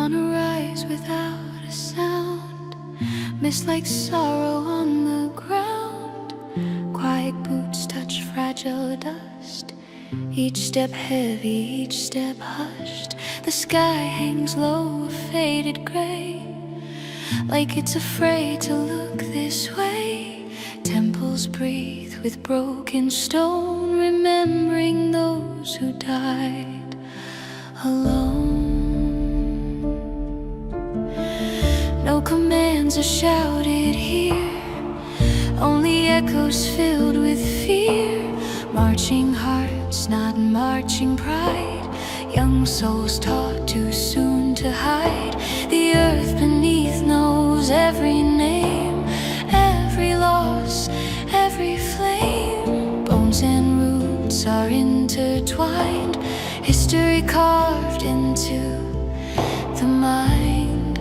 on a rise without a sound, mist like sorrow on the ground. Quiet boots touch fragile dust, each step heavy, each step hushed. The sky hangs low, a faded gray, like it's afraid to look this way. Temples breathe with broken stone, remembering those who died alone. No commands are shouted here, only echoes filled with fear. Marching hearts, not marching pride, young souls taught too soon to hide. The earth beneath knows every name, every loss, every flame. Bones and roots are intertwined, history carved into the mind.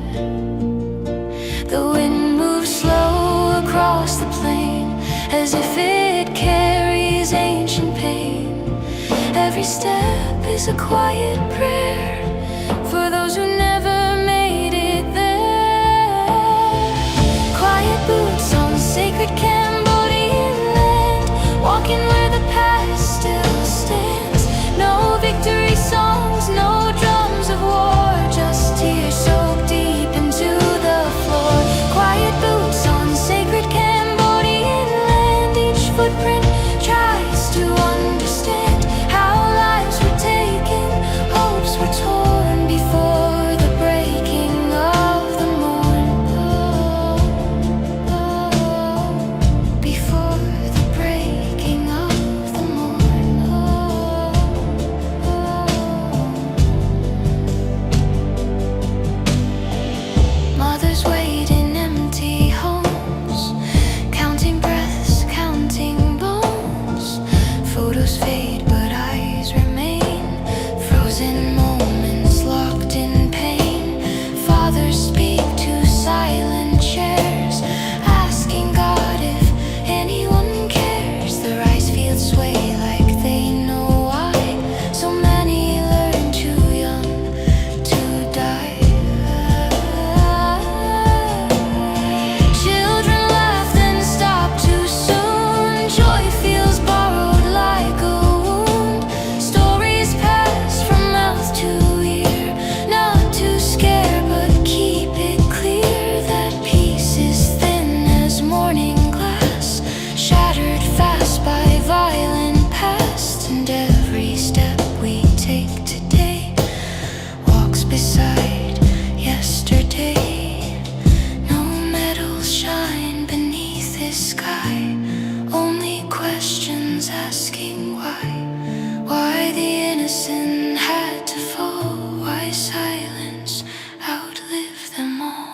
The wind moves slow across the plain, as if it carries ancient pain. Every step is a quiet prayer for those who never made it there. Quiet boots on sacred Cambodian land, walking where the past still stands. No victory songs, no drums of war, just tears soaked deep into the floor. Quiet boots on sacred Cambodian land, each footprint tries to understand how lives were taken, hopes were torn before the breaking of the morn. Before the breaking of the morn. Mothers wait in empty homes, counting breaths, counting bones. Photos fade but eyes remain, frozen moments locked in pain. Fathers speak to silent chairs, asking God if anyone cares. The rice fields sway like they know why, so many learn too young to die. Children laugh then stop too soon, joy feels borrowed like a wound. Stories pass from mouth to ear, not to scare but keep it clear that peace is thin as morning glass, shattered fast by violent past. And every step we take today walks beside yesterday. No medals shine beneath this sky, only questions asking why the innocent had to fall, why silence outlived them all.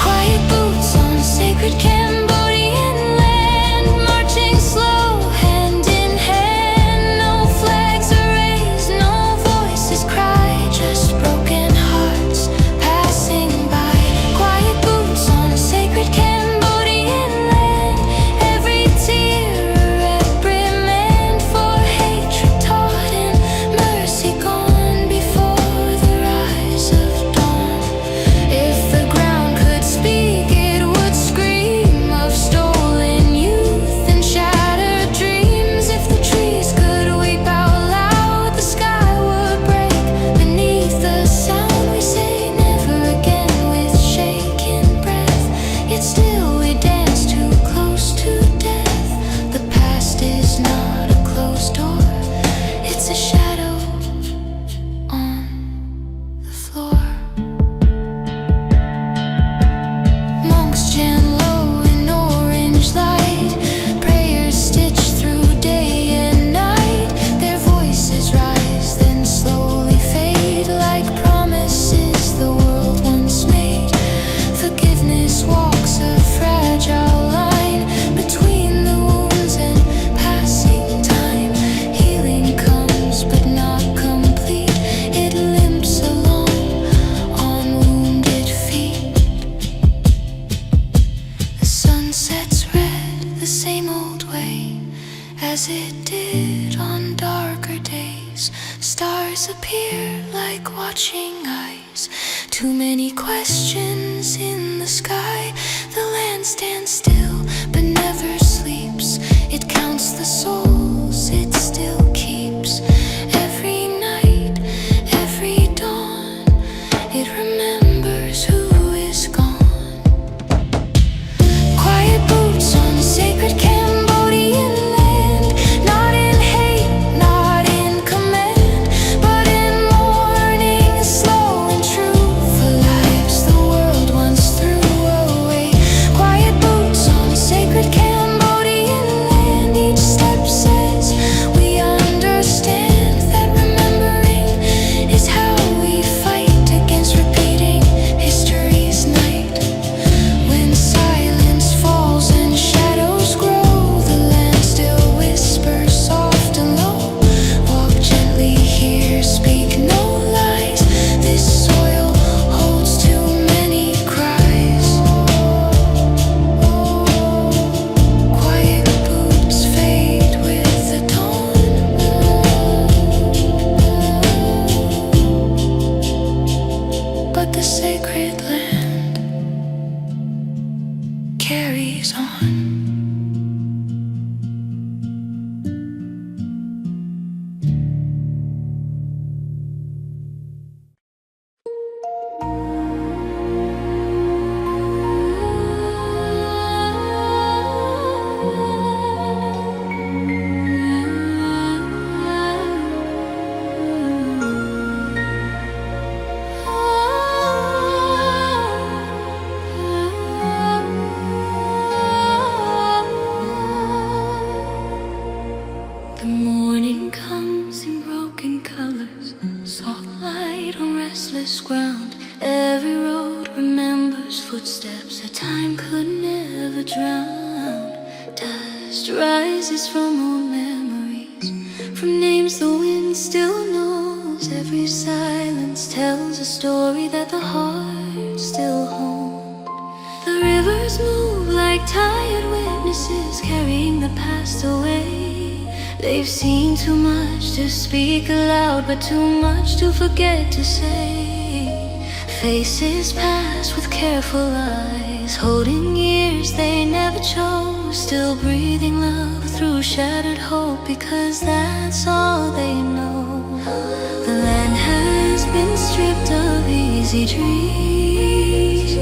Quiet boots on sacred Cambodian land, marching slow, hand in hand. No flags are raised, no voices cry, just broken hearts passing by. Quiet boots on sacred Cambodian land, every tear a reprimand for hatred taught and mercy gone before the rise of dawn. If the ground could speak, it would scream of stolen youth and shattered dreams. If the trees could weep out loud, the sky would break beneath the sound. We say never again with shaken breath, yet still we dance too close to death. The past is not a closed door, it's a shadow on the floor. Monks chant low in orange light, prayers stitched through day and night. Their voices rise then slowly fade, like promises the world once made. Forgiveness walks a fragile line between the wounds and passing time. Healing comes but not complete, it limps along on wounded feet. The sun sets red the same old way as it did on darker days. Stars stars appear like watching eyes. Too many questions in the sky. The land stands still but never sleeps. It counts the souls it still keeps. Every night, every dawn, it remembers who is gone. Quiet boots on sacred Cambodian land. Not in hate, not in command, but in mourning, slow and true, for lives the world once threw away. Quiet boots on sacred Cambodian land. Each step says we understand that remembering is how we fight against repeating history's night. When silence falls and shadows grow, the land still whispers soft and low. Walk gently here, speak no lies. This soil holds too many cries. Quiet boots fade with the dawn, but the sacred land carries on. The morning comes in broken colors, soft light on restless ground. Every road remembers footsteps that time could never drown. Dust rises from old memories, from names the wind still knows. Every silence tells a story that the heart still holds. The rivers move like tired witnesses, carrying the past away. They've seen too much to speak aloud, but too much to forget to say. Faces pass with careful eyes, holding years they never chose. Still breathing love through shattered hope, because that's all they know. The land has been stripped of easy dreams,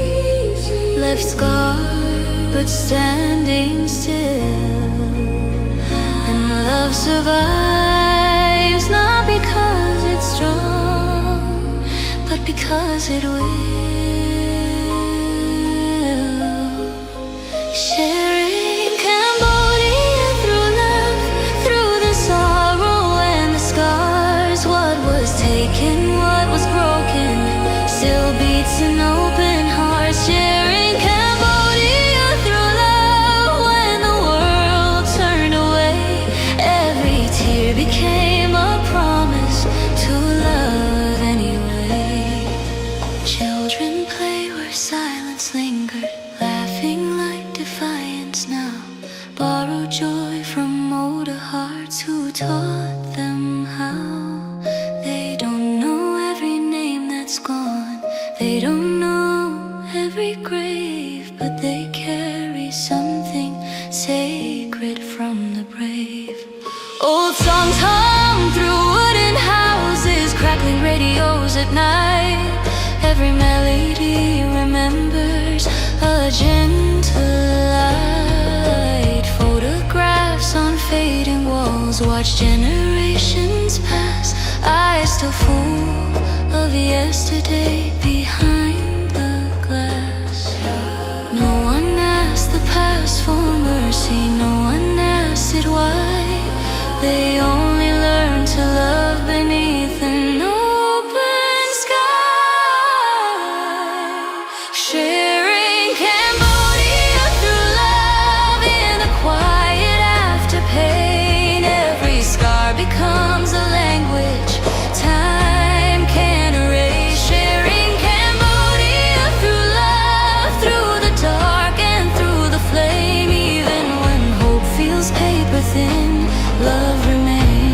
left scarred but standing still. Love survives not because it's strong, but because it will. Sharing Cambodia through love, through the sorrow and the scars. What was taken, what was broken, still beats in open hearts. Sharing Cambodia through love, when the world turned away, every tear became a promise to love anyway. Children play where silence lingered, laughing like defiance now. Borrow joy from older hearts who taught them how. They don't know every name that's gone, they don't know every grave, but they carry something sacred from the brave. Old songs hum through wooden houses, crackling radios at night. Every melody remembers a gentle light. Photographs on fading walls watch generations pass. Eyes still full of yesterday behind the glass. No one asked the past for mercy, no one asked it why. They only learn to love beneath an open sky. Sharing Cambodia through love, in the quiet after pain. Every scar becomes a language time can't erase. Sharing Cambodia through love, through the dark and through the flame. Even when hope feels paper thin, love remains.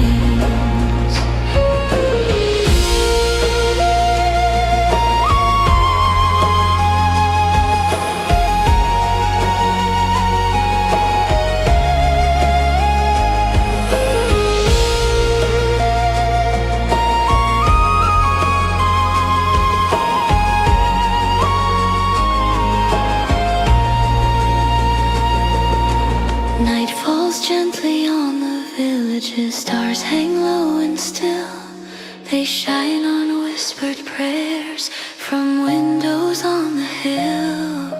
shine on whispered prayers from windows on the hill.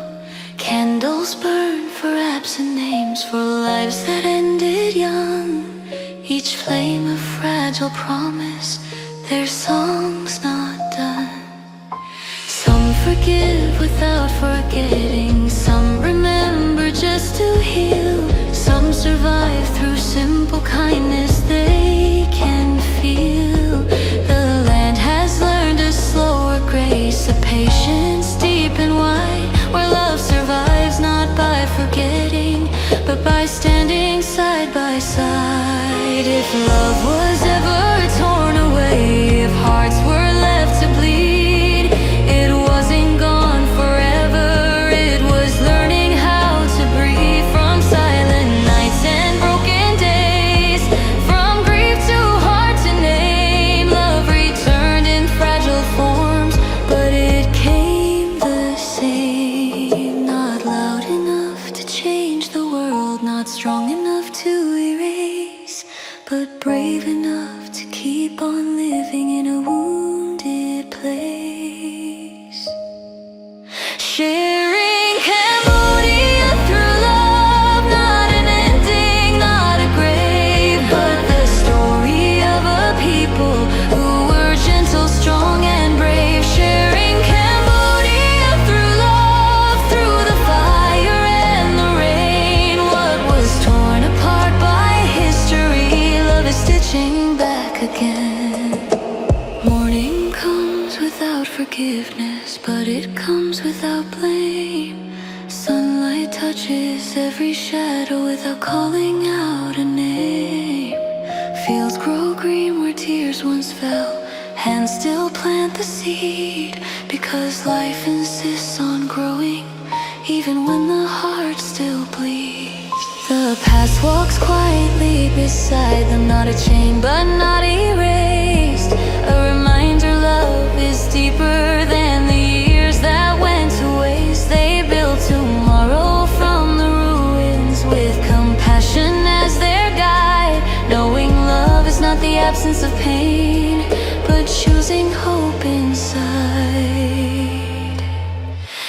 Candles burn for absent names, for lives that ended young. Each flame a fragile promise, their song's not done. Some forgive without forgetting, some remember just to heal. Some survive through simple kindness they can feel. The land has learned a slower grace, a patience deep and wide, where love survives not by forgetting, but by standing side by side. If love was ever torn away, if hearts were left to bleed, it wasn't gone forever, it was learning how to breathe. From silent nights and broken days, from grief too hard to name, love returned in fragile forms, but it came the same. Not loud enough to change the world, not strong enough to erase, but brave enough to keep on living in a wounded place. Shearing Cambodia through love, not an ending, not a grave, but the story of a people who were gentle, strong and brave. Shearing Cambodia through love, through the fire and the rain. What was torn apart by history, love is stitching back again. Morning comes without forgiveness, but it comes without blame. Sunlight touches every shadow without calling out a name. Fields grow green where tears once fell, hands still plant the seed, because life insists on growing even when the heart still bleeds. The past walks quietly beside them, not a chain but not erased, a reminder love is deeper than the years that went to waste. They built tomorrow from the ruins with compassion as their guide, knowing love is not the absence of pain, but choosing hope inside.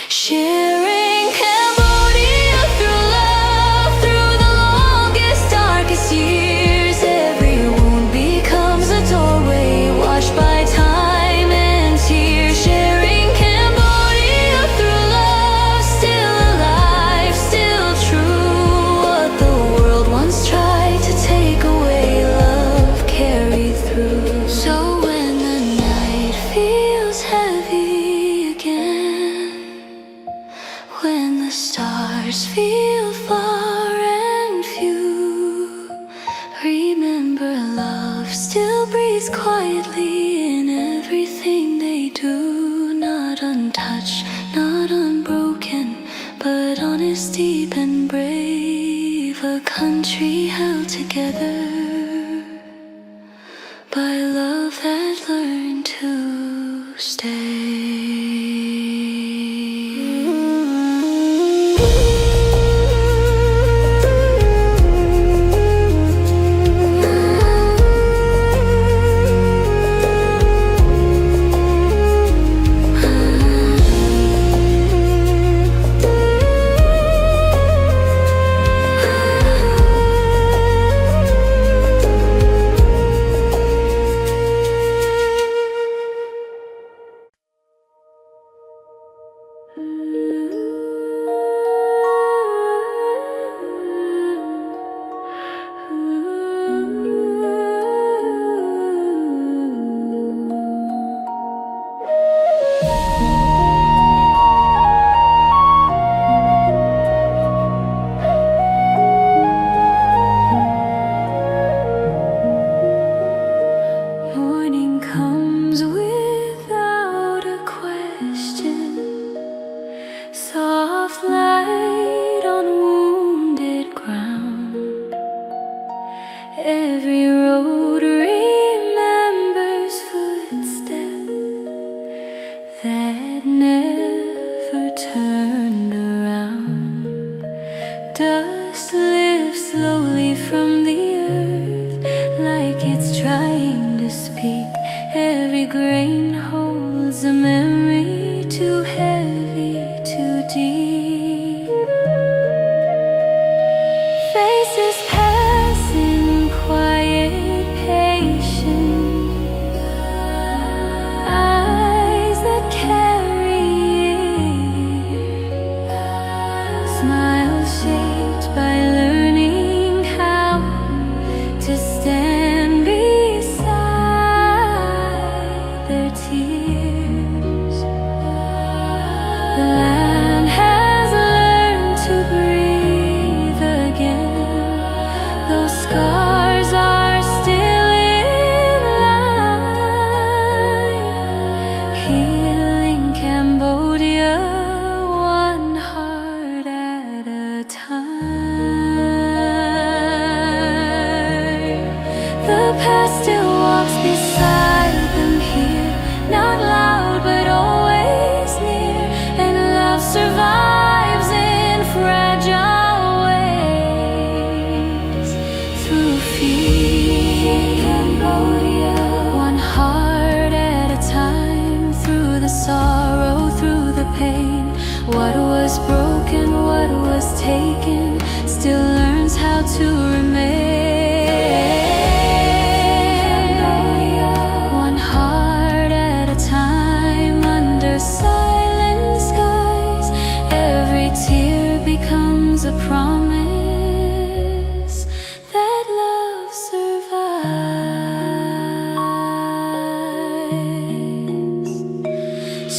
Sharing Cambodia through love, through the longest, darkest years. Every wound becomes a doorway, washed by time and tears. Sharing Cambodia through love, still alive, still true. What the world once tried to take away, love carried through. So when the night feels heavy again, when the stars feel far and few, remember love still breathes quietly in everything they do. Not untouched, not unbroken, but honest, deep and brave. A country held together by love that learned to stay. Every grain holds a memory too heavy, too deep. Faces passing, quiet, patient. Eyes that carry years. Smiles shaped by learning how to stand beside their tears. The land has learned to breathe again. Those scars are still in line. Healing Cambodia, one heart at a time. The past still walks beside them here, not loud but always near. And love survives in fragile ways. Through fear, Cambodia, one heart at a time. Through the sorrow, through the pain. What was broken, what was taken, still learns how to remain. One heart at a time, under silent skies. Every tear becomes a promise that love survives.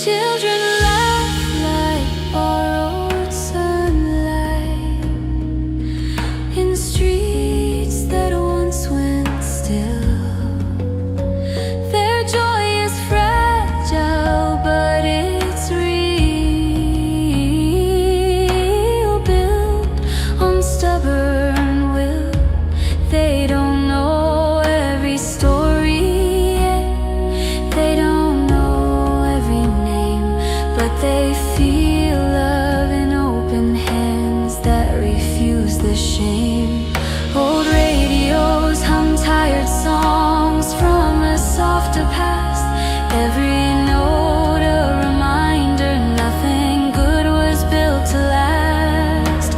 Children laugh like borrowed sunlight in streets that once went still. Their joy is fragile, but it's real, built on stubborn will. They don't know every story yet. They don't know every name, but they feel love in open hands that refuse the shame. Old radios hum tired songs from a softer past. Every note a reminder nothing good was built to last.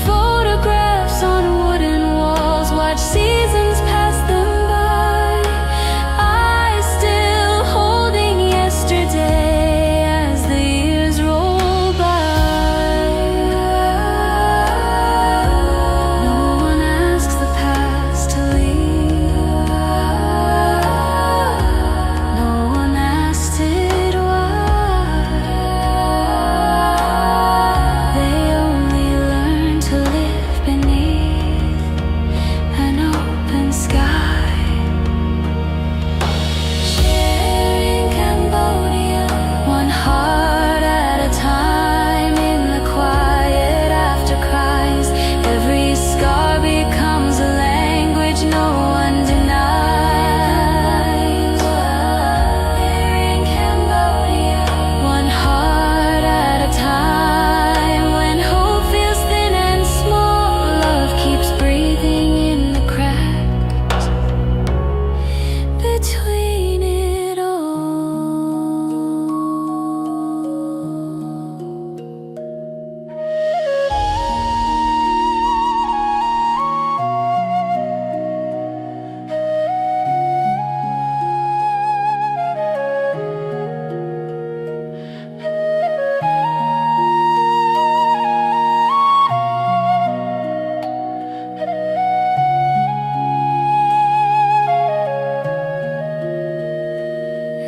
Photographs on wooden walls watch seasons pass them by. Eyes still holding yesterday as the years roll by. No one asks the past to leave. No one asked it why. They only learn to live beneath an open sky. Shearing Cambodia, one heart at a time. In the quiet after cries, every scar becomes a language no one denies. Shearing Cambodia, one heart at a time. When hope feels thin and small, love keeps breathing in the cracks between it all.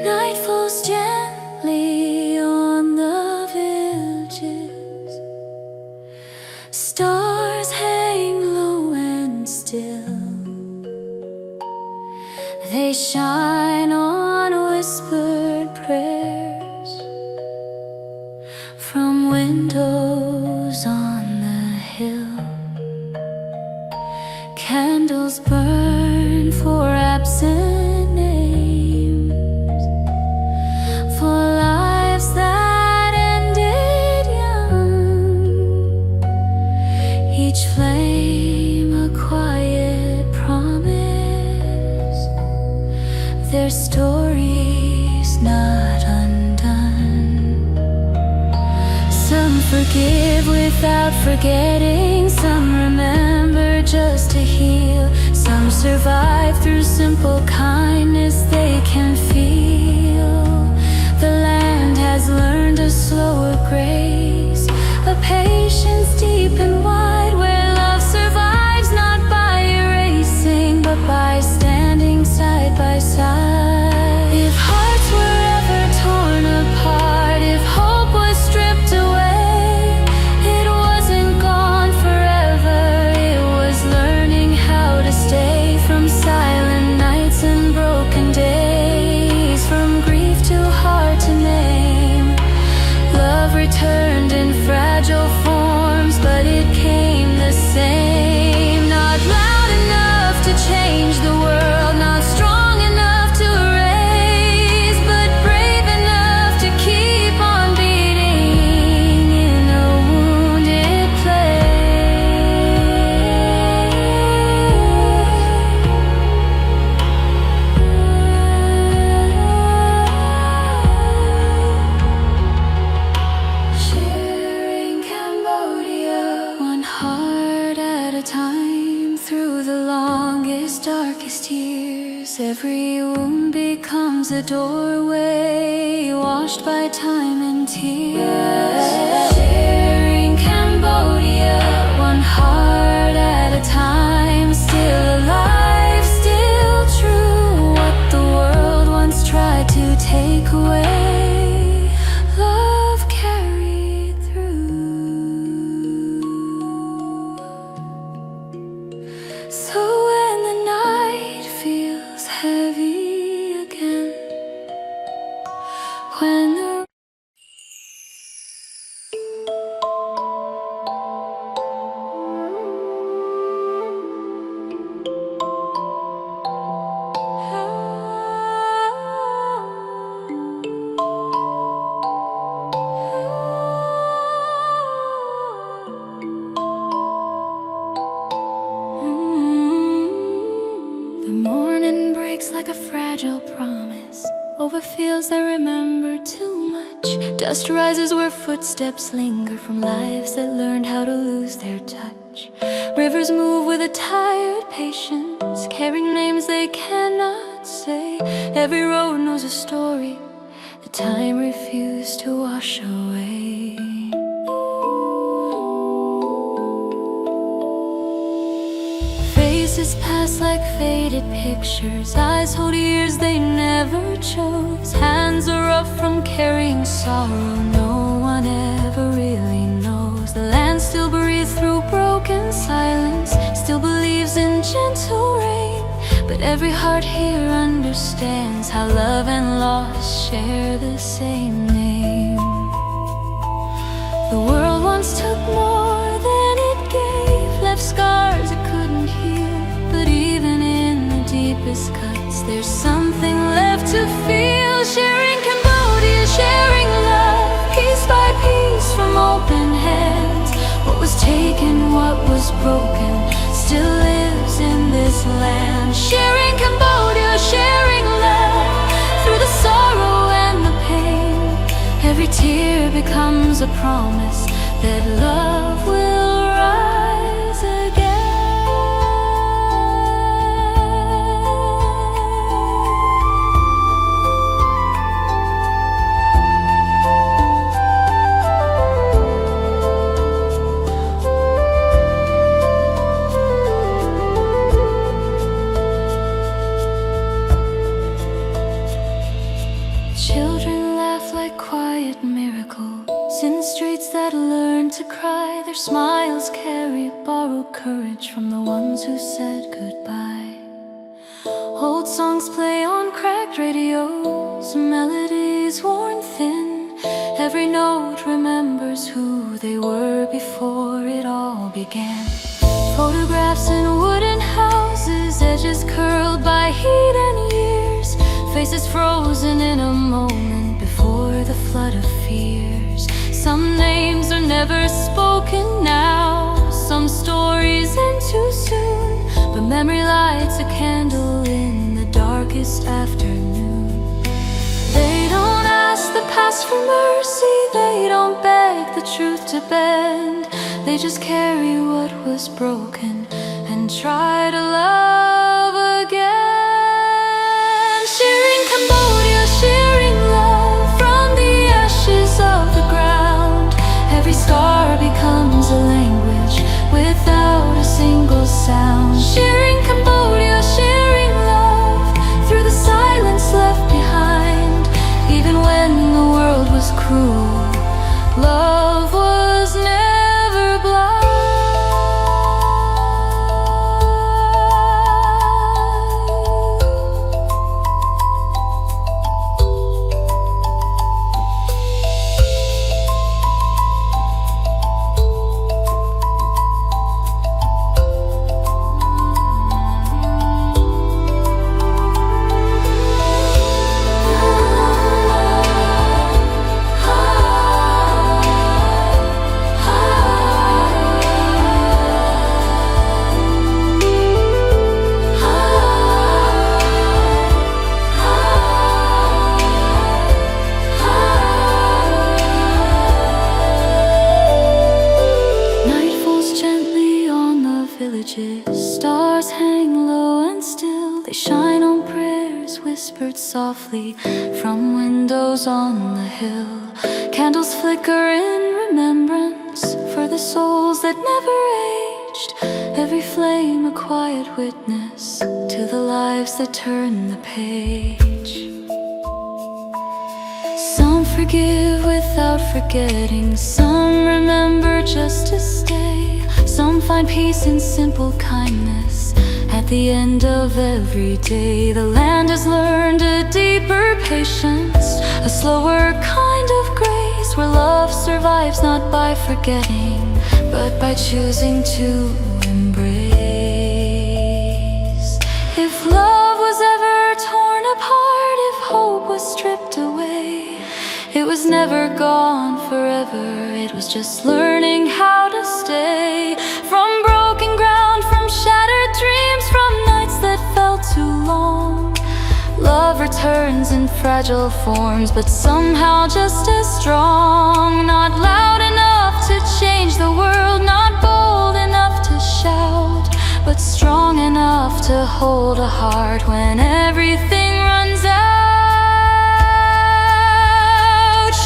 Night falls gently on the villages. Stars hang low and still. They shine on whispered prayers from windows on the hill. Candles burn for absent names, for life give without forgetting. Some remember just to heal. Some survive through simple kindness they can feel. The land has learned a slower grace, a patience deep and wide, where love survives not by erasing, but by standing side by side. If hearts were ever torn apart, if hope was stripped away, it wasn't gone forever. It was learning how to stay from silent nights and broken days, from grief too hard to name. Love returned in fragile forms, but it came the same. Not loud enough to change the world, not strong enough to erase, but brave enough to keep on beating in a wounded Shearing Cambodia, one heart at a time, through the longest, darkest years. Every wound becomes a doorway, washed by time and tears. Shearing Cambodia, one heart at a time, still alive, still true. What the world once tried to take away, love carried through. So when the night feels heavy again, when the the morning breaks like a fragile promise over fields that remember too much. Dust rises where footsteps linger from lives that learned how to lose their touch. Rivers move with a tired patience, carrying names they cannot say. Every road knows a story that time refused to wash away. Faces pass like faded pictures, eyes hold years they never chose. Hands are rough from carrying sorrow no one ever really knows. The land still breathes through broken silence, still believes in gentle rain. But every heart here understands how love and loss share the same name. The world once took more than it gave, left scars it couldn't heal. But even in the deepest cuts, there's something left to feel. Sharing Cambodia, sharing love, piece by piece from open hands. What was taken, what was broken, still lives in this land. Sharing Cambodia, sharing love, through the sorrow and the pain. Every tear becomes a promise that love will rise again. Children laugh like quiet miracles in streets that learn to cry. Their smiles carry borrowed courage from the ones who said goodbye. Old songs play on cracked radios, melodies worn thin. Every note remembers who they were before it all began. Photographs in wooden houses, edges curled by heat and years. Faces frozen in a moment before the flood of fears. Some names are never spoken now, some stories end too soon. But memory lights a candle in the darkest afternoon. They don't ask the past ask for mercy, they don't beg the truth to bend. They just carry what was broken and try to love again. Shearing Cambodia, shearing love from the ashes of the ground. Every scar becomes a language without a single sound. Shearing Cambodia, shearing love through the silence left behind. Even when the world was cruel, love was never blind. Stars hang low and still, they shine on prayers whispered softly from windows on the hill. Candles flicker in remembrance for the souls that never aged. Every flame a quiet witness to the lives that turn the page. Some forgive without forgetting, some remember just to stay. Some find peace in simple kindness at the end of every day. The land has learned a deeper patience, a slower kind of grace, where love survives not by forgetting, but by choosing to embrace. If love was ever torn apart, if hope was stripped away, it was never gone forever, it was just learning how to stay. From broken ground, from shattered dreams, from nights that felt too long, love returns in fragile forms, but somehow just as strong. Not loud enough to change the world, not bold enough to shout, but strong enough to hold a heart when everything runs out.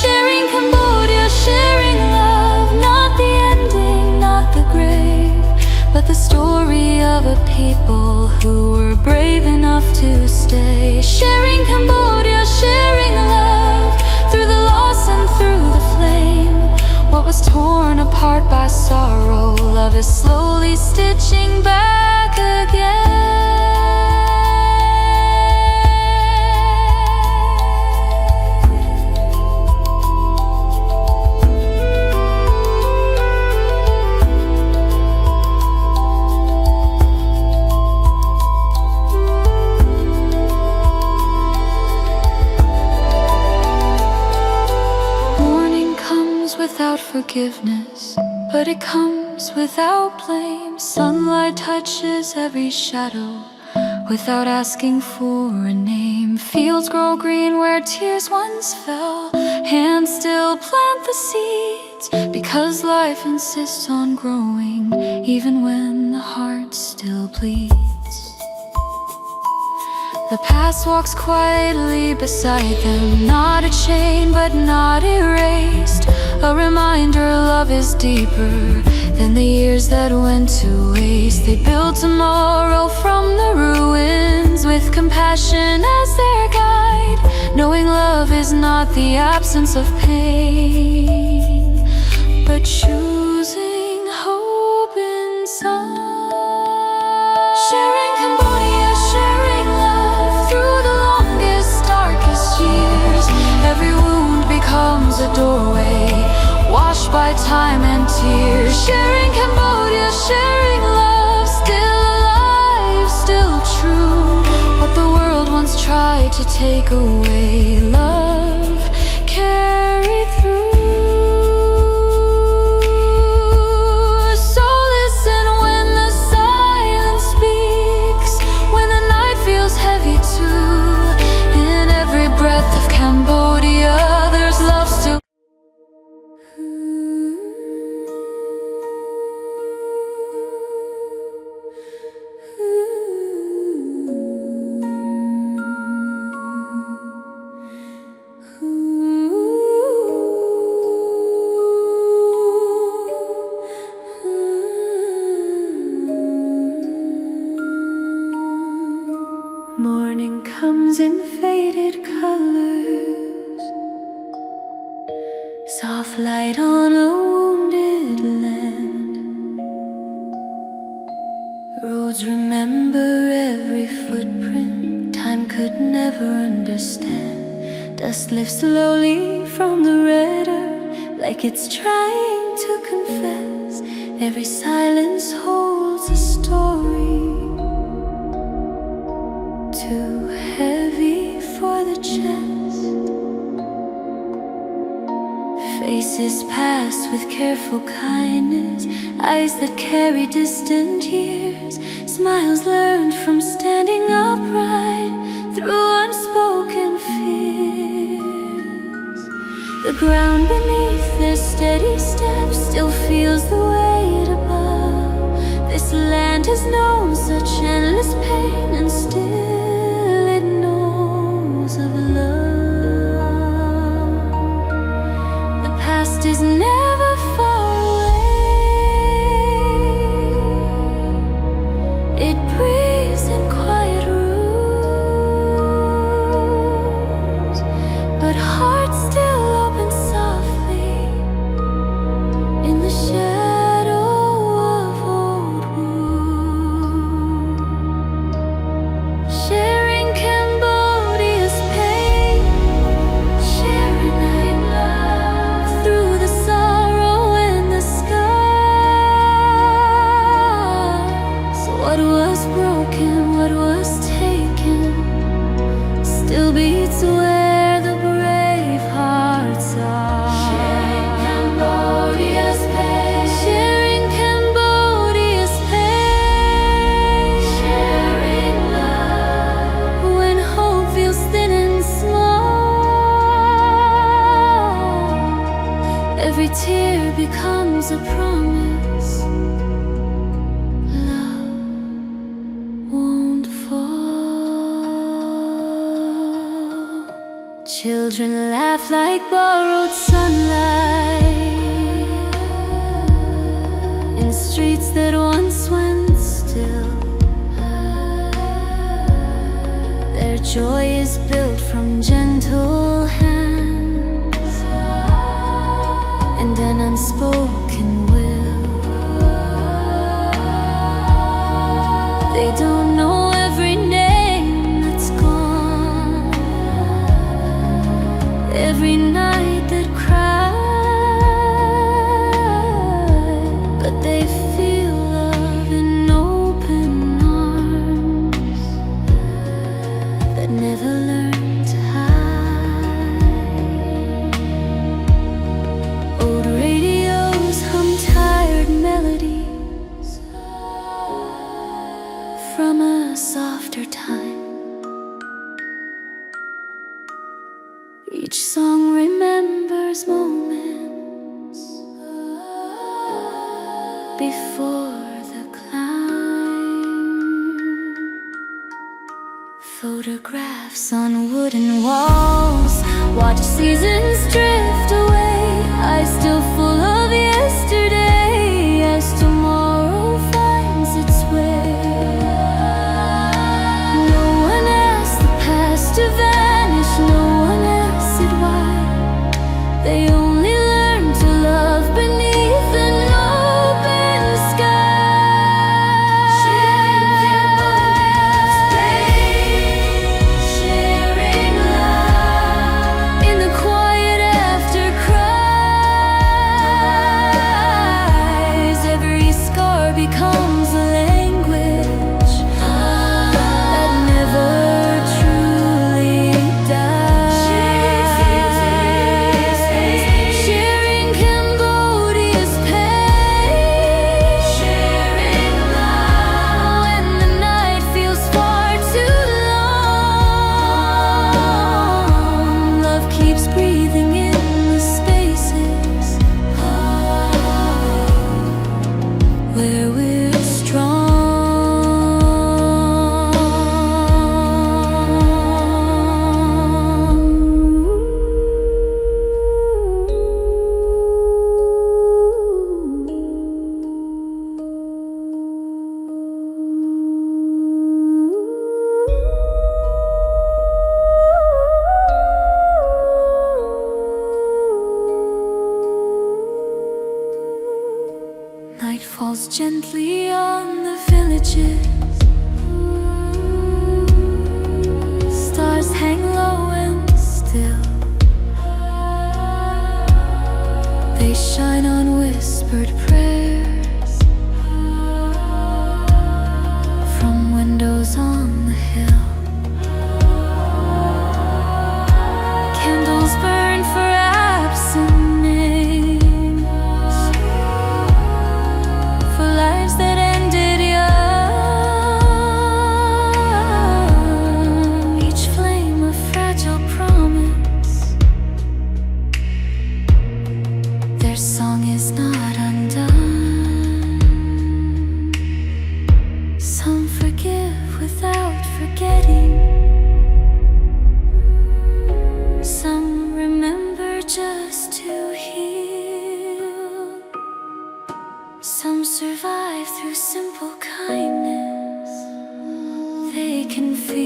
Shearing Cambodia, sharing love, not the ending, not the grave, but the story of a people who were brave enough to stay. Sharing Cambodia, sharing love through the loss and through the flame. What was torn apart by sorrow, love is slowly stitching back again. Without forgiveness, but it comes without blame. Sunlight touches every shadow without asking for a name. Fields grow green where tears once fell. Hands still plant the seeds, because life insists on growing even when the heart still bleeds. The past walks quietly beside them, not a chain but not erased. A reminder love is deeper than the years that went to waste. They build tomorrow from the ruins with compassion as their guide, knowing love is not the absence of pain, but choosing hope inside. Sharing Cambodia, sharing love through the longest, darkest years. Every wound becomes a doorway, washed by time and tears. Sharing Cambodia, sharing love, still alive, still true. What the world once tried to take away, love carried through. So listen when the silence speaks, when the night feels heavy too. In every breath of Cambodia, there's love Soft light on a wounded land. Roads remember every footprint time could never understand. Dust lifts slowly from the red earth, like it's trying to confess. Every silence holds a story, too heavy for the chest. Faces passed with careful kindness, eyes that carry distant years, smiles learned from standing upright through unspoken fears. The ground beneath their steady steps still feels the weight above. This land has known such endless pain, and still it knows of love. Past is never far away. It breathes in quiet rooms, but hearts still open softly in the shadow of old wounds. Shearing Cambodia's pain, sharing night love through the sorrow and the scars. What was broken, what was taken, still beats where the brave hearts are. Sharing Cambodia's pain, sharing Cambodia's pain, sharing love when hope feels thin and small. Every tear becomes a promise. Love won't fall. Children laugh like borrowed sunlight in streets that once went still. Their joy is built from gentle hands and an unspoken will. They don't know every name that's gone, every night that cried, but they feel love in open arms that never learn to hide. Old radios hum tired melodies from a softer time. Each song remembers moments before the climb. Photographs on wooden walls, watch seasons drift away, eyes still full of yesterday as tomorrow finds its way. No one asked the past to vanish, no one asked it why. They only learn to love beneath an open sky. Sharing Cambodia's pain, sharing love in the quiet after cry. gently on the villages. Stars hang low and still. They shine on whispered prayers from windows on the hill. Candles burn for absent names, for lives that ended young, each flame a fragile promise. Their song is not undone. Some forgive without forgetting. Some remember just to heal. Some survive through simple kindness. They can feel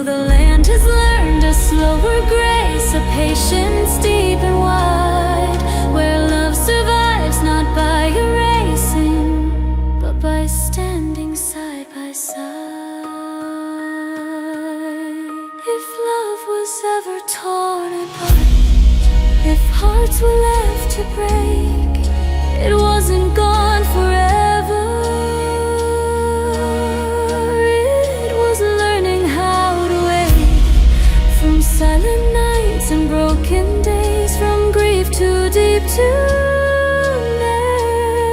the land has learned a slower grace, a patience deep and wide, where love survives not by erasing, but by standing side by side. If love was ever torn apart, if hearts were left to break, it wasn't gone forever. It was learning how to wait, from silent nights and broken days, from grief too deep to name.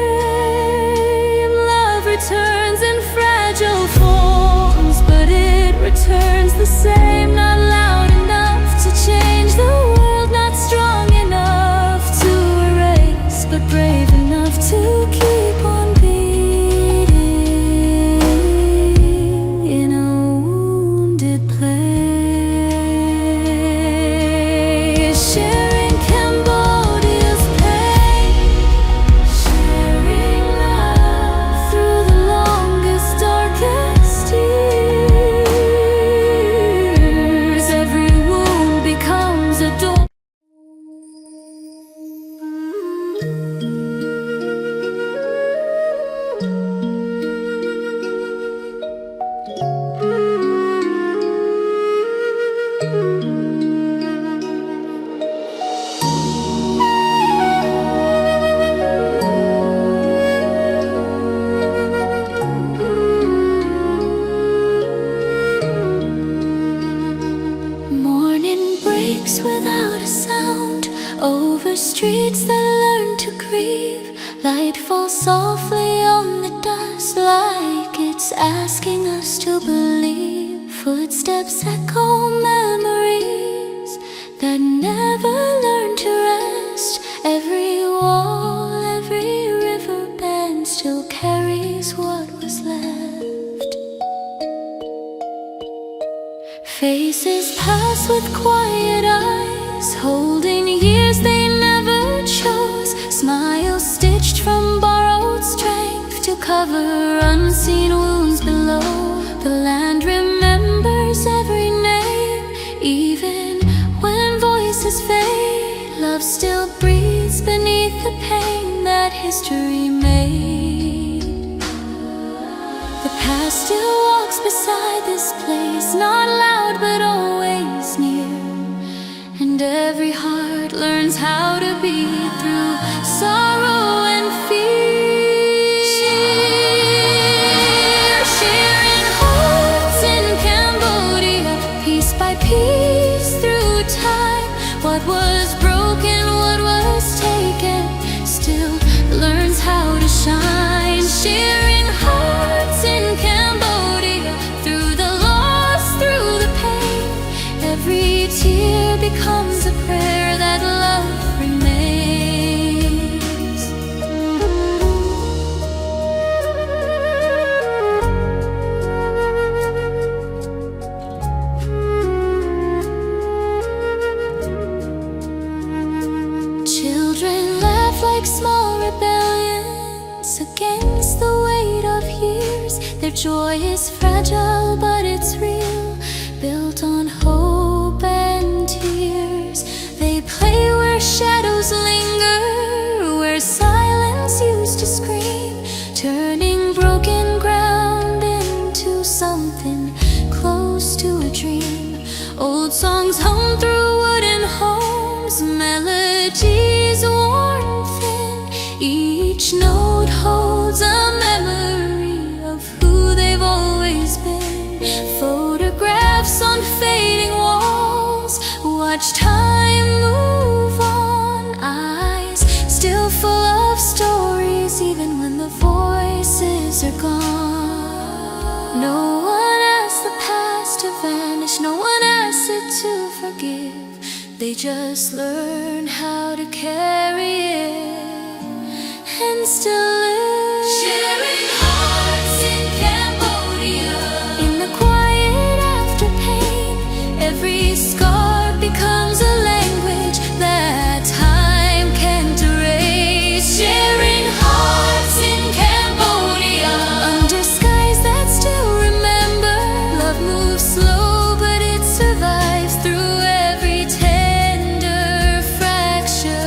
Love returns in fragile forms, but it returns the same. Not loud enough to change the world, not strong enough to erase, but brave enough to keep on beating in a wounded place. Sharing Cambodia's pain, sharing love through the longest, darkest years. Every wound becomes a door. Morning breaks without a sound over streets that learn to grieve. Light falls softly on the dust, like it's asking us to believe. Footsteps echo memories that never learn to rest. Every wall, every river bend still carries what was left. Faces pass with quiet eyes, holding years they never chose. Smiles stitched from borrowed strength to cover unseen wounds below. The land remembers every name, even when voices fade. Love still breathes beneath the pain that history made. The past still walks beside this place, not loud but always near. And every heart learns how to be through sorrow and fear. Sharing hearts in Cambodia, piece by piece through time. What was broken, what was taken, still learns how to shine. Sharing hearts in Cambodia, through the loss, through the pain. Every tear becomes a prayer that love remains. Children laugh like small rebellions against the weight of years. Their joy is fragile, but it's real, built on hope and tears. They play where shadows linger, where silence Songs hum through wooden homes, melodies worn thin. Each note holds a memory of who they've always been. Photographs on fading walls, watch time move on. Eyes still full of stories, even when the voices are gone. No one asks the past to vanish, no one asks it to forgive. They just learn how to carry it and still live. Sharing hearts in Cambodia. In the quiet after pain, every scar becomes a language that time can't erase. Sharing hearts in Cambodia. Under skies that still remember, love moves slow, but it survives through every tender fracture.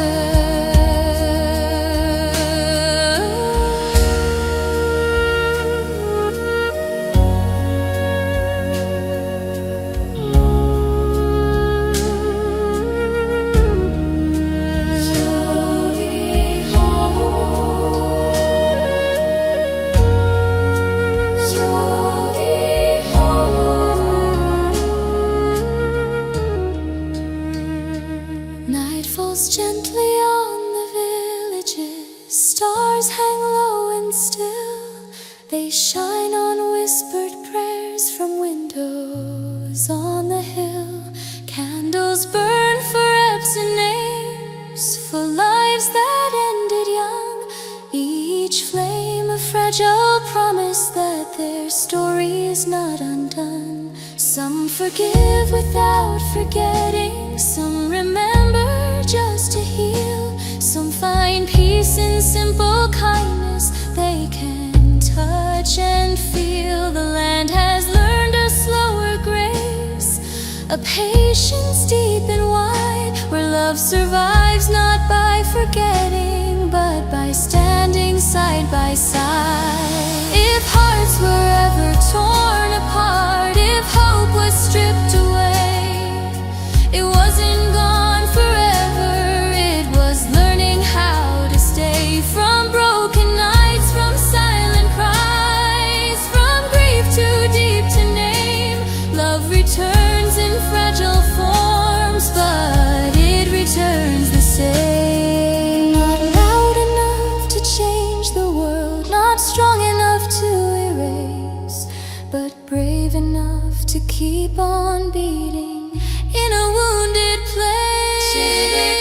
Night falls gently on the villages. Stars hang low and still. They shine on whispered prayers from windows on the hill. Candles burn for reps and names, for lives that ended young. Each flame a fragile promise that their story is not undone. Some forgive without forgetting, some remember just to heal. Some find peace in simple kindness they can touch and feel. The land has learned a slower grace, a patience deep and wide, where love survives not by forgetting, but by standing side by side. If hearts were ever torn apart, if hope was stripped away, it wasn't gone forever, it was learning how to stay. From broken nights, from silent cries, from grief too deep to name, love returns in fragile forms, but it returns the same. Not loud enough to change the world, not strong enough to erase, but brave enough to keep on beating in a wounded place. Sharing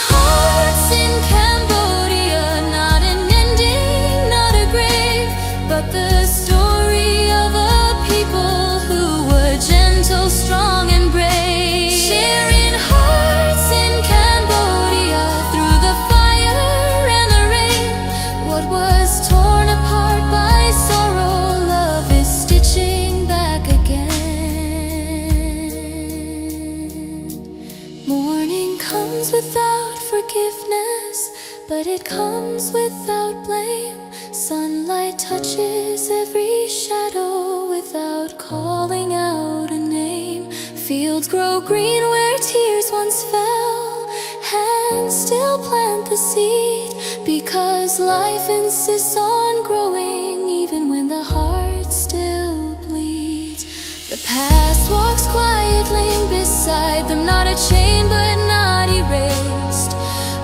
hearts in Cambodia. Not an ending, not a grave, but the story of a people who were gentle, strong and brave. Sharing hearts in Cambodia. Through the fire and the rain, what was torn apart by sorrow, love is stitching back again. Morning comes without forgiveness, but it comes without blame. Sunlight touches every shadow without calling out a name. Fields grow green where tears once fell, hands still plant the seed, because life insists on growing even when the heart still bleeds. The past walks quietly beside them, not a chain but not erased.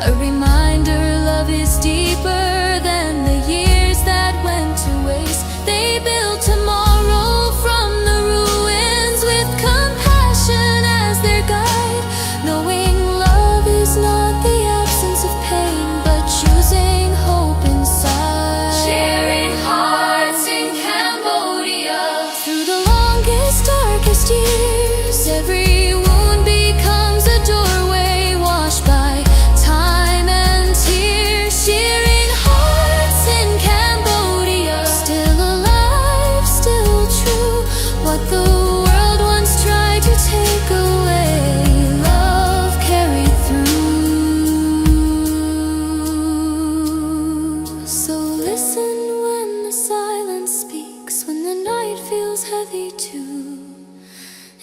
A reminder love is deeper than the years that went to waste. They built tomorrow from the ruins with compassion as their guide, knowing love is not the absence of pain, but choosing hope inside. Sharing hearts in Cambodia. Through the longest, darkest years, every wound becomes a doorway washed by time and tears. Sharing hearts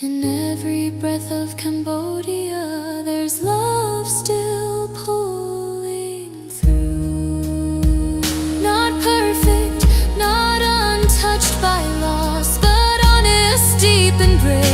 In every breath of Cambodia, there's love still pulling through. Not perfect, not untouched by loss, but honest, deep and brave.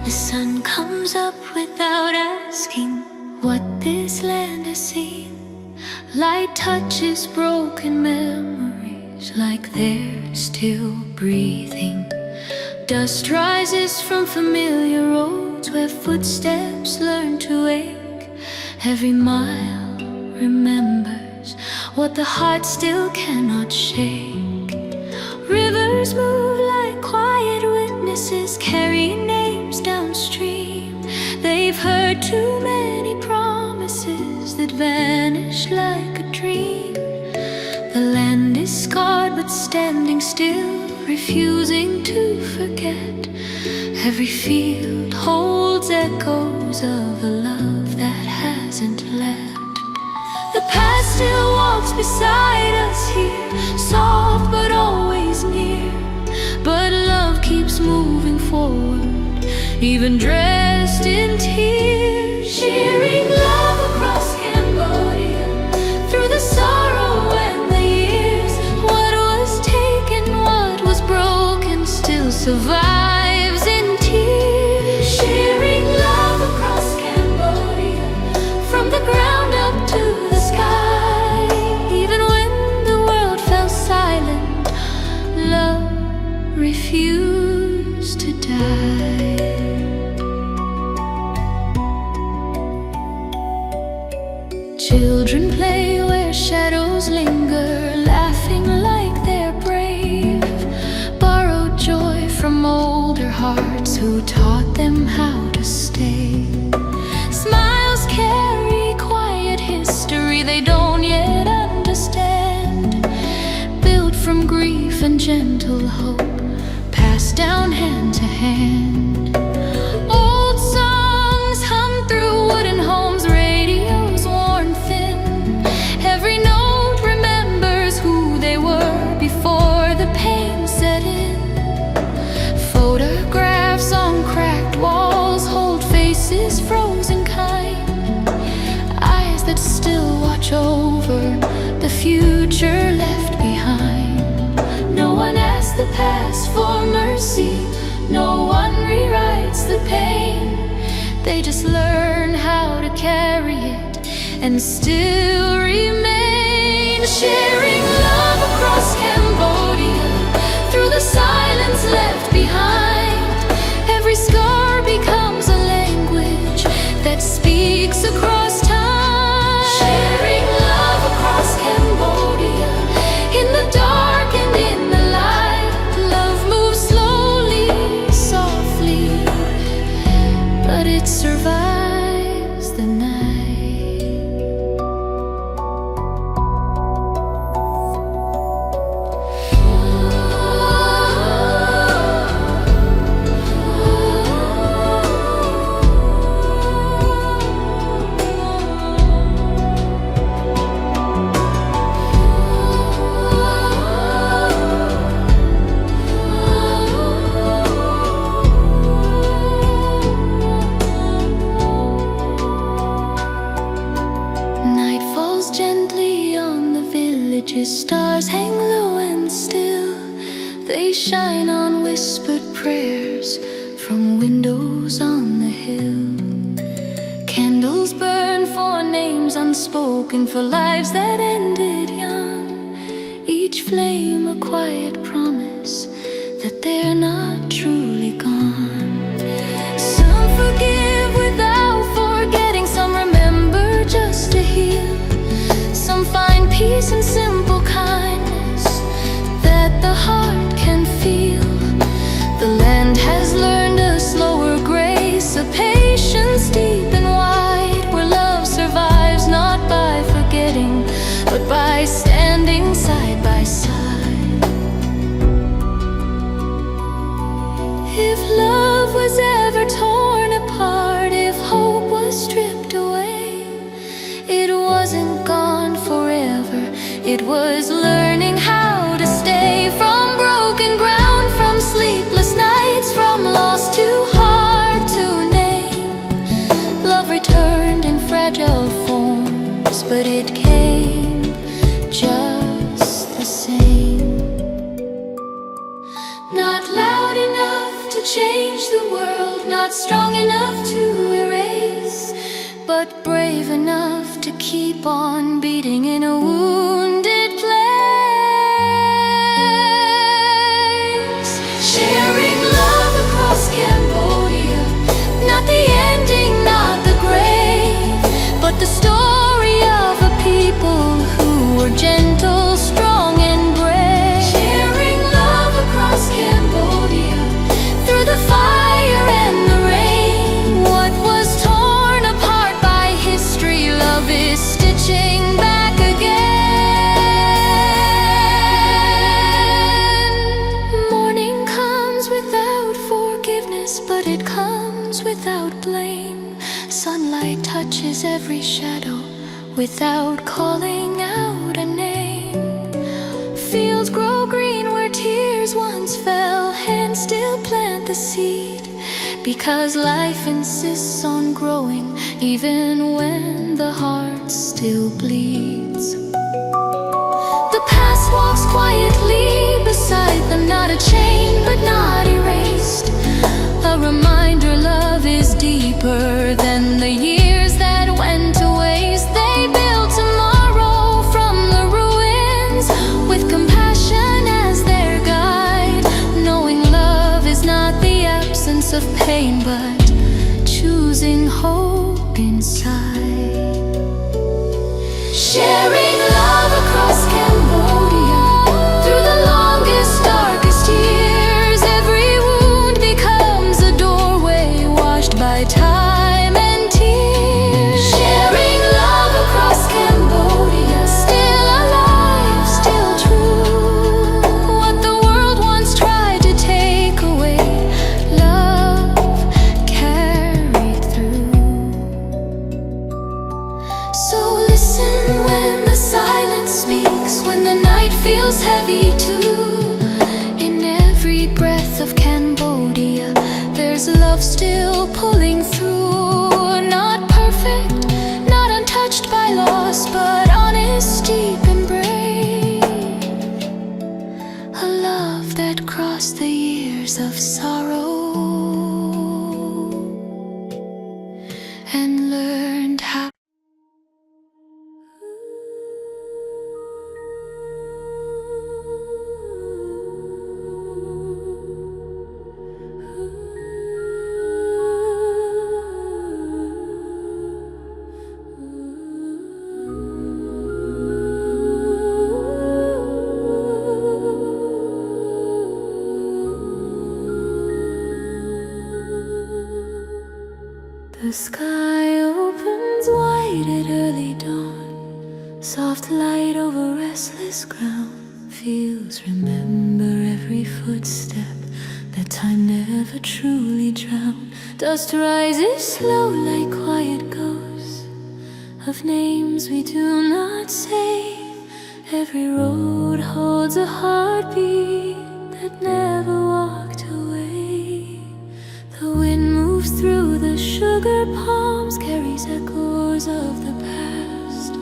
The sun comes up without asking what this land has seen. Light touches broken memories like they're still breathing. Dust rises from familiar roads where footsteps learn to ache. Every mile remembers what the heart still cannot shake. Rivers move like quiet witnesses, carrying names downstream. They've heard too many promises that vanish like a dream. The land is scarred but standing still, refusing to forget. Every field holds echoes of a love that hasn't left. The past still walks beside us here, soft but always near. But love keeps moving forward, even dressed in tears. Shearing love across Cambodia, through the sorrow and the years. What was taken, what was broken, still survives in tears. Shearing love across Cambodia, from the ground up to the sky. Even when the world fell silent, love refused to die. Children play where shadows linger, laughing like they're brave. Borrowed joy from older hearts who taught them how to stay. Smiles carry quiet history they don't yet understand, built from grief and gentle hope, passed down hand to hand. Old songs hum through wooden homes, radios worn thin. Every note remembers who they were before the pain set in. Photographs on cracked walls hold faces frozen kind, eyes that still watch over the future left behind. No one asks the past for mercy, no one rewrites the pain. They just learn how to carry it and still remain. Sharing love across Cambodia, through the silence left behind. Every scar becomes a language that speaks across time. Sharing love across Cambodia, in the dark and in the light. Love moves slowly, softly, but it survives the night. Gently on the villages, stars hang low and still. They shine on whispered prayers from windows on the hill. Candles burn for names unspoken, for lives that ended young. Each flame a quiet promise that they're not truly gone. Some forgive without forgetting, some remember just to heal. Some find peace in simple kindness that the heart can feel. The land has learned a slower grace, a patience deep. returned in fragile forms, but it came just the same. Not loud enough to change the world, not strong enough to erase, but brave enough to keep on beating in a wounded place. Sharing love across Cambodia, not the ending, not the grave, but the story of a people who were gentle, strong and brave. Sharing love across Cambodia, through the fire and the rain. What was torn apart by history, love is stitching back again. Morning comes without forgiveness, but it comes without blame. Sunlight touches every shadow without calling out a name. Fields grow green where tears once fell, hands still plant the seed, because life insists on growing even when the heart still bleeds. The past walks quietly beside them, not a chain but not erased. A reminder love is deeper than the years that went to waste. They build tomorrow from the ruins, with compassion as their guide, knowing love is not the absence of pain, but choosing hope inside. Sharing love across Cambodia, through the longest, darkest years. Every wound becomes a doorway washed by time and tears. Sharing love across Cambodia, still alive, still true. What the world once tried to take away, love carried through. So listen when the silence speaks, when the night feels heavy too. In every breath of Cambodia, there's love still pulling through. Not perfect, not untouched by loss, but honest, deep and brave. A love that crossed the years of sorrow and learned how. The sky opens wide at early dawn. Soft light over restless ground. Feels remember every footstep that time never truly drowned. Dust rises slow like quiet ghosts of names we do not say. Every road holds a heartbeat that never walked away. The wind moves through the sugar palms, carries echoes of the past.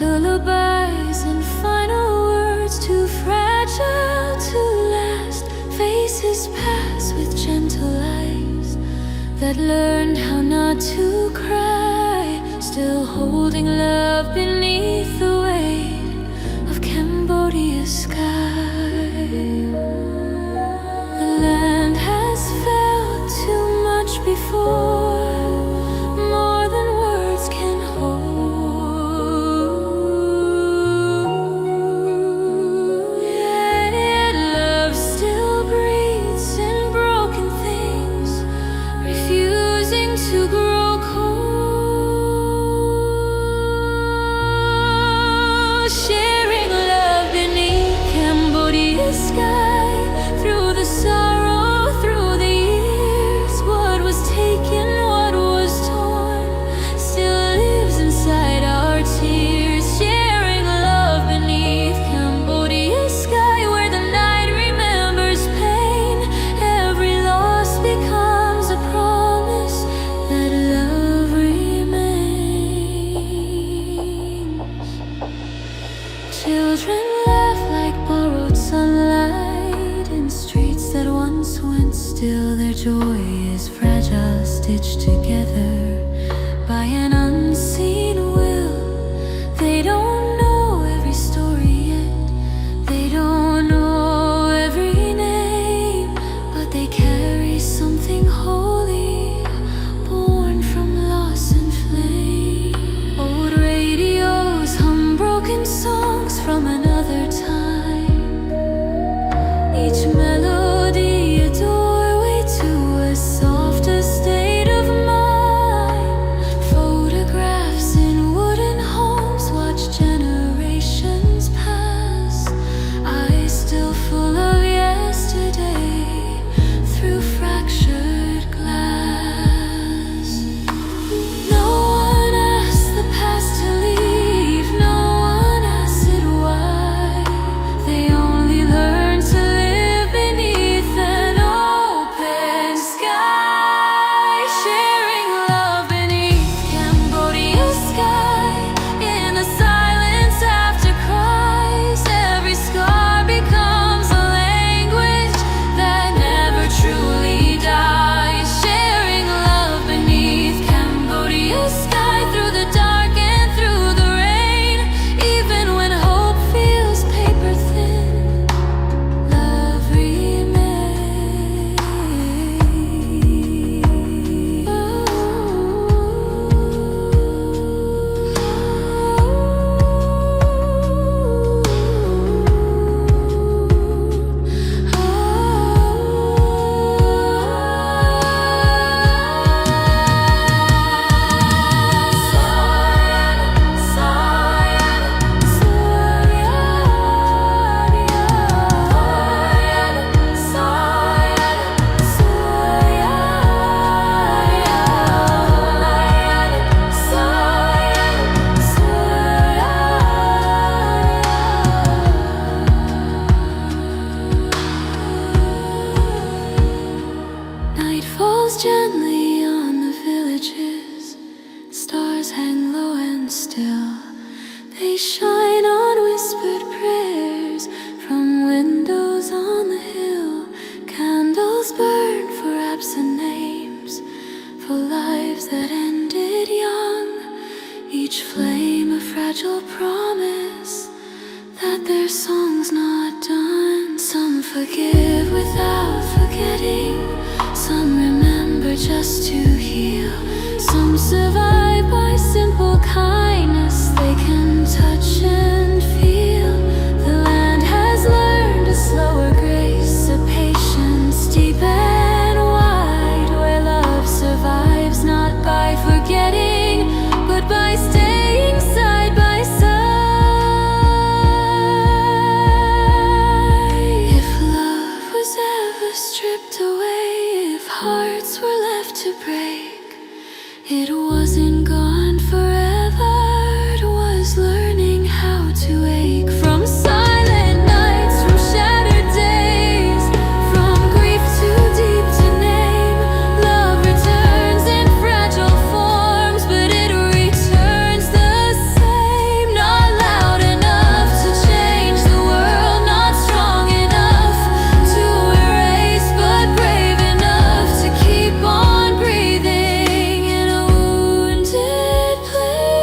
Lullabies and final words, too fragile to last. Faces pass with gentle eyes that learned how not to cry. Still holding love beneath the weight of Cambodia's sky. The land has felt too much before, more than words can hold. Yet love still breathes in broken things, refusing to grow cold. Sharing love beneath Cambodia. fragile promise that their song's not done. Some forgive without forgetting, some remember just to heal, some survive by simple kindness they can touch and feel. The land has learned a slower grace, a patience deep and wide, where love survives not by forgetting, but by staying side by side. If love was ever stripped away, if hearts were left to break, it wasn't gone forever, it was learning how to ache. From silent nights, from shattered days, from grief too deep to name, love returns in fragile forms, but it returns the same. Not loud enough to change the world, not strong enough to erase, but brave enough to keep on breathing in a wounded place.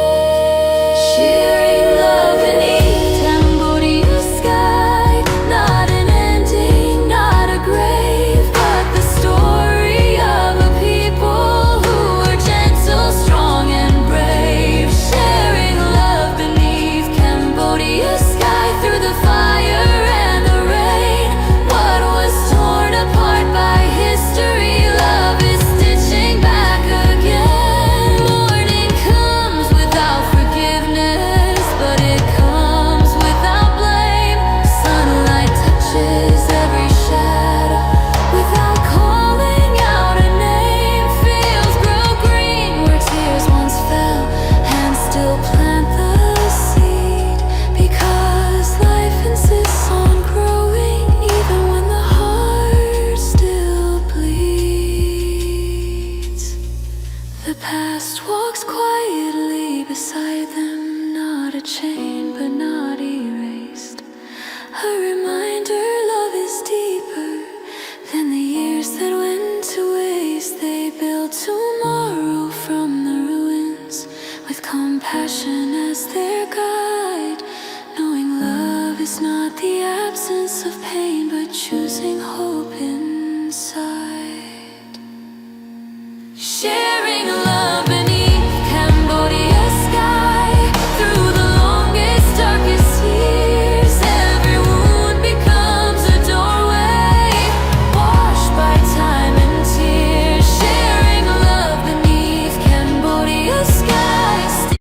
Shearing love beneath Cambodia's sky, not an ending, not a grave, but the story of a people who were gentle, strong and brave. Sharing love beneath Cambodia's sky, through the fire and the rain. What was torn apart by history, love is stitching back again. Morning comes without forgiveness, but it comes without blame. Sunlight touches every shadow without calling out a name. Fields grow green where tears once fell, hands still plant the seed, because life insists on growing even when the heart still bleeds. The past walks quietly beside them, not a chain but not erased, a reminder love is deeper than the years that went to waste. They build tomorrow from the ruins, with compassion as their guide, knowing love is not the absence of pain, but choosing hope inside. Sharing love beneath Cambodia's sky, through the longest, darkest years, every wound becomes a doorway, washed by time and tears. Sharing love beneath Cambodia's sky.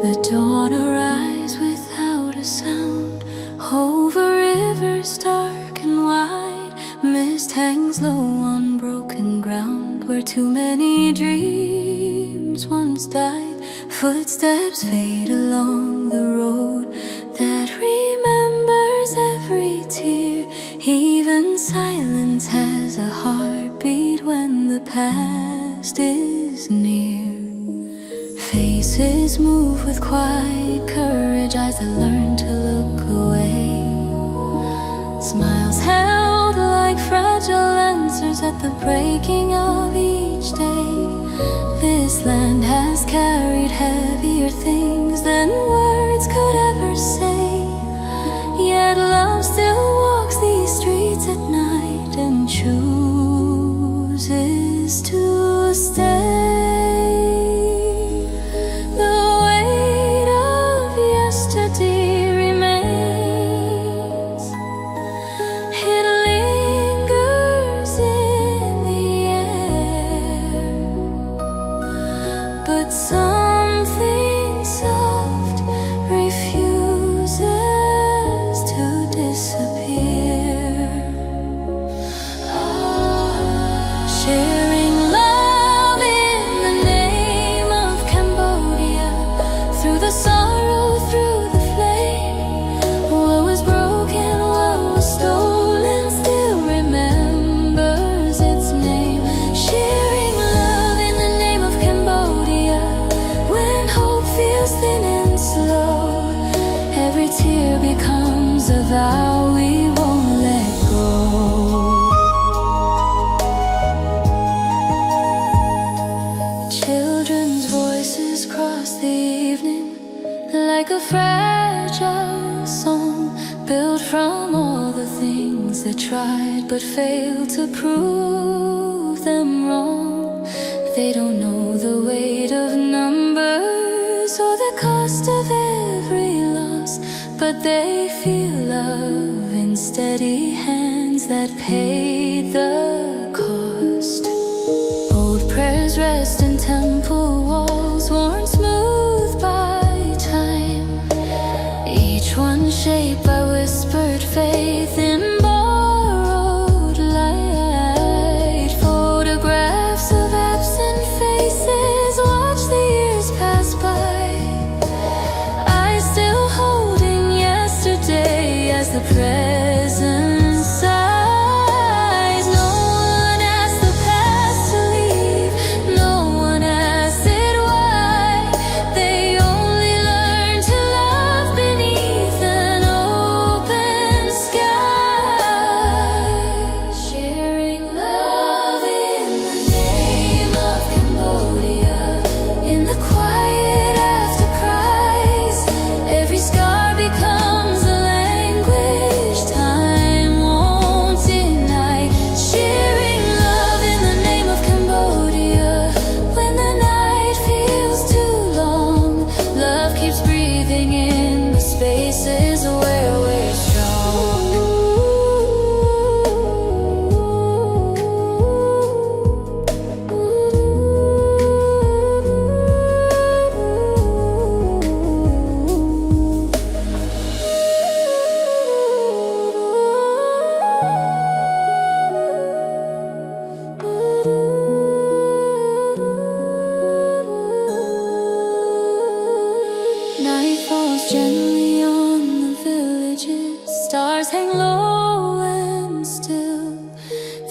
The dawn arrives without a sound, over rivers dark and wide. Mist hangs low on broken ground, where too many dreams once died. Footsteps fade along the road that remembers every tear. Even silence has a heartbeat when the past is near. Faces move with quiet courage, eyes that learn to look away. Smiles held like fragile answers at the breaking of each day. This land has carried heavier things than words could ever say. Yet love still walks these streets at night and chooses to stay. But something soft refuses to disappear. Sharing love in the name of Cambodia, through the sorrow, through the flame. in and slow. Every tear becomes a vow we won't let go. Children's voices cross the evening like a fragile song, built from all the things that tried but failed to prove them wrong. They don't know the weight of numbers or the cost of every loss, but they feel love in steady hands that paid the cost. Old prayers rest in temple walls, worn smooth by time, each one shaped by whispered faith in borrowed light. Photographs of absent faces watch the years pass by, eyes still holding yesterday as the present sighs. No one asked the past to leave, no one asked it why. They only learn to love beneath an open sky. Sharing love in the name of Cambodia, in the quiet after cries. Every scar becomes a language time won't deny. Sharing love in the name of Cambodia. When the night feels too long, love keeps breathing in the spaces where we're strong. Night falls gently on the villages, stars hang low and still.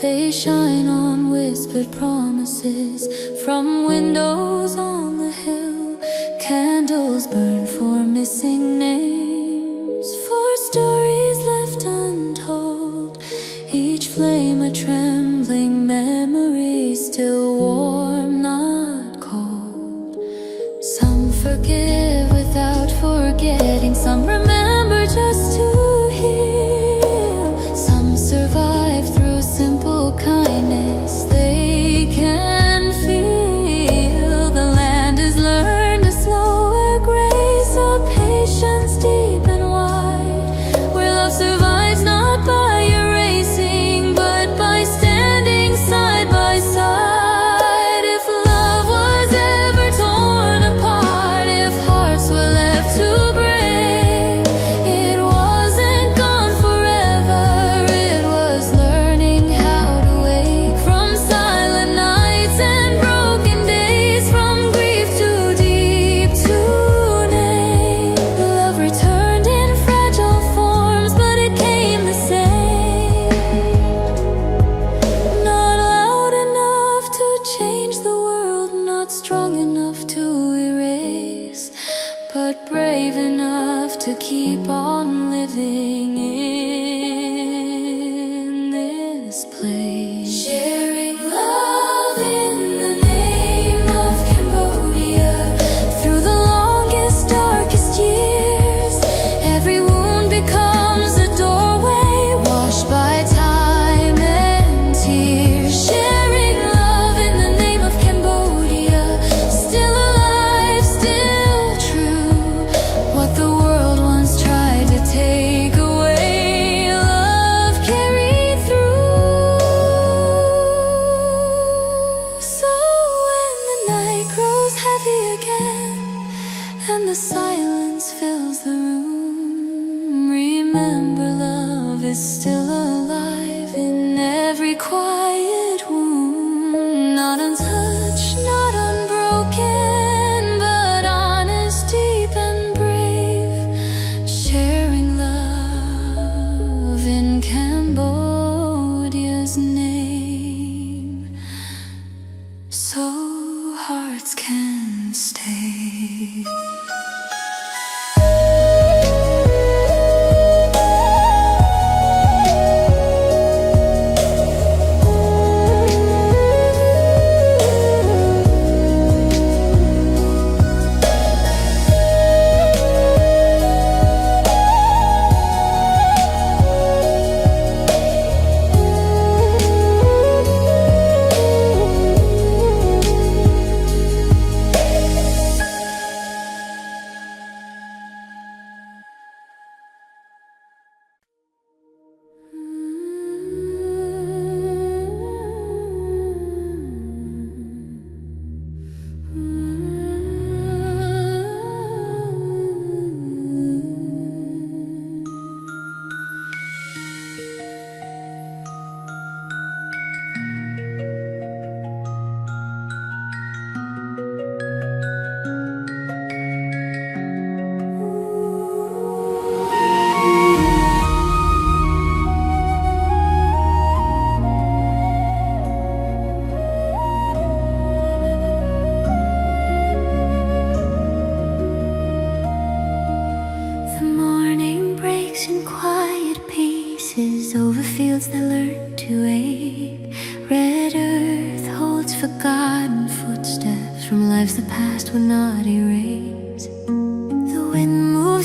They shine on whispered promises from windows on the hill. Candles burn for missing names, for stories left untold. Each flame a trembling memory, still warm, not cold. Some forgive without forgetting, some remember just to heal. Some survive through simple kindness they can feel. The land has learned a slower grace, a patience deep and wide, where love survives not by erasing, but by standing side by side. If love was ever torn apart, if hearts were left to break, it wasn't gone forever. It was learning how to wake from silent nights and broken days, from grief too deep to name. Love returned in fragile forms, but it came the same. Not loud enough to change the world, not strong enough to erase, but brave enough to keep on living in this place. Sharing love in the name of Cambodia. Through the longest, darkest years, every wound becomes a doorway, washed by time and tears. Sharing love in the name of Cambodia. Still alive, still true. What the world once tried to take away, love carried through. So when the night grows heavy again and the silence fills the room, remember love is still alive in every quiet wound. Not untouched, not unbroken, but honest, deep and brave. Sharing love in Cambodia's name, so hearts can stay.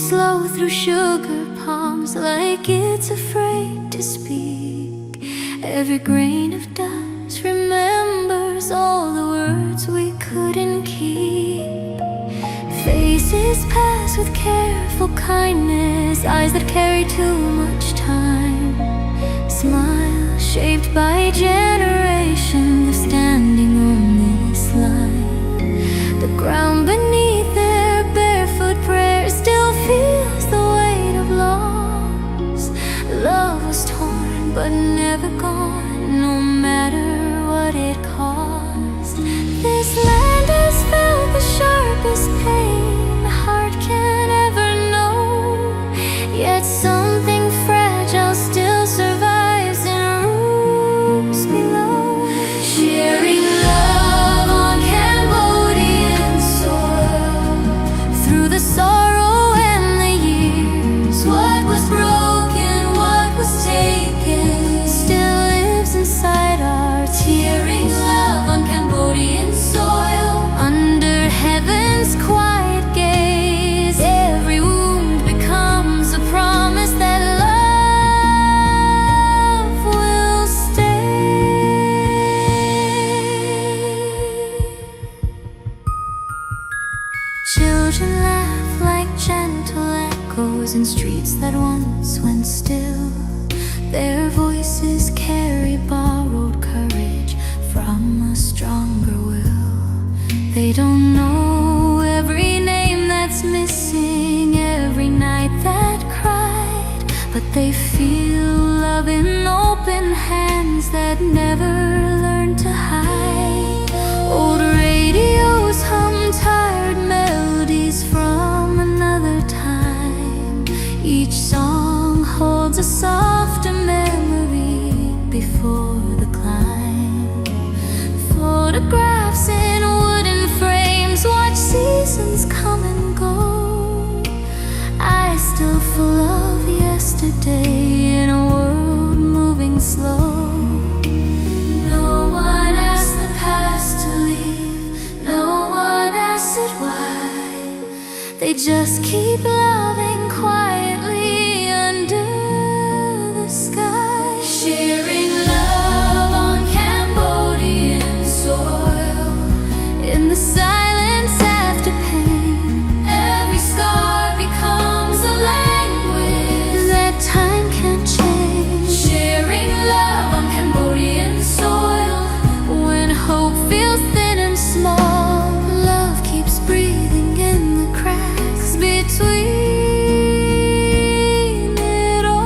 slow through sugar palms like it's afraid to speak. Every grain of dust remembers all the words we couldn't keep. Faces pass with careful kindness, eyes that carry too much time. Smiles shaped by generations of standing on this line. The ground beneath their barefoot prayers still feels the weight of loss. Love was torn but never gone, no matter what it cost. This land has felt the sharpest pain a heart can ever know. Yet something fragile still survives in rooms below. Sharing love on Cambodian soil, through the sorrow and the years, what was broken, what was taken, still lives inside our tears. Sharing love on Cambodian soil, under heaven's quiet gaze, every wound becomes a promise that love will stay. Children laugh like gentle echoes in streets that once went still. Their voices carry borrowed courage from a stronger will. They don't know every name that's missing, every night that cried, but they feel love in open hands that never learned to hide. Old radios hum tired melodies from another time. Each song holds a softer memory before the climb. Photographs in wooden frames watch seasons come and go. Eyes still full of yesterday in a world moving slow. No one asked the past to leave, no one asked it why. They just keep loving quietly under the sky. Sharing love on Cambodian soil, in the silence after pain, every scar becomes a language that time can't change. Sharing love on Cambodian soil, when hope feels thin and small, love keeps breathing in the cracks between it all.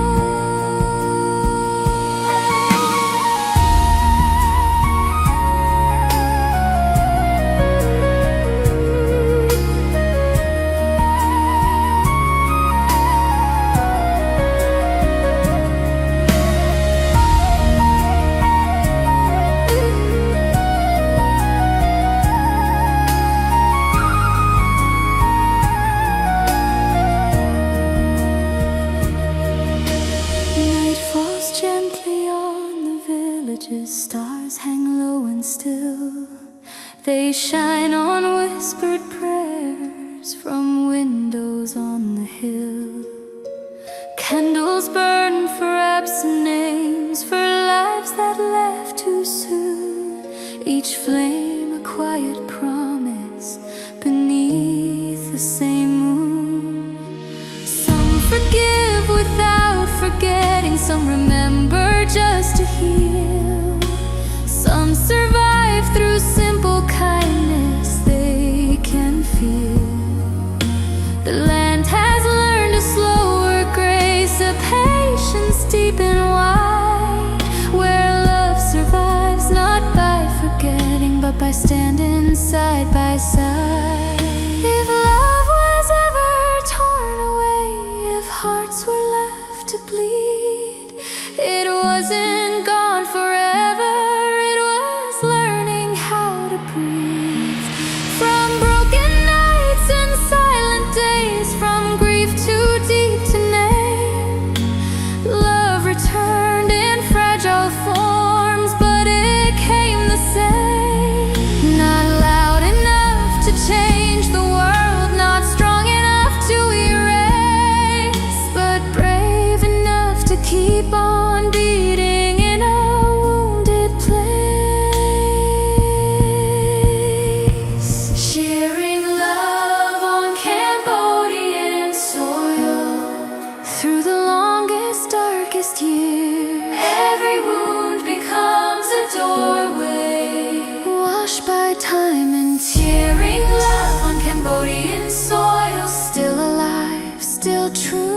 Night falls gently on the villages, stars hang low and still. They shine on whispered prayers from windows on the hill. Candles burn for absent names, for lives that left too soon. Each flame a quiet promise beneath the same moon. Some forgive without forgetting, some remember just to heal. Some survive through simple kindness they can feel. The land has learned a slower grace, a patience deep and wide, where love survives not by forgetting, but by standing side by side. If love was ever torn away, if hearts were left to bleed, it wasn't gone forever, it was learning how to breathe. From broken nights and silent days, from grief too deep to name, love returned in fragile forms, but it came the same. Not loud enough to change still true.